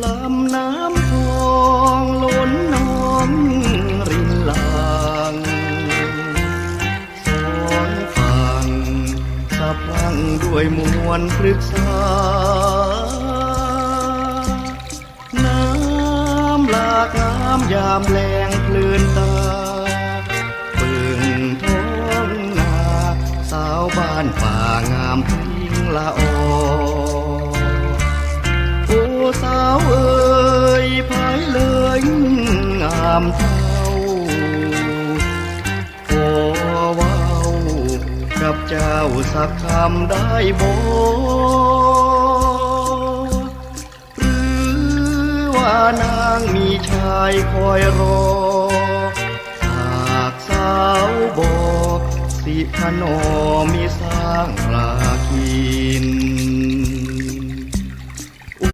ลำน้ำพองล้นน้องรินหลังสองฝั่งสะพรั่งด้วยมวลพฤกษาน้ำหลากงามยามแลงเพลินตาเบิ่งท้องนาสาวบ้านป่างามพิงละออโอ้สาวเอ๋ยภายเลยงามเท่าขอเว้ากับเจ้าสักคำได้บ่หรือว่านางมีชายคอยรอหากสาวบอกสิพนอมีสร้างรา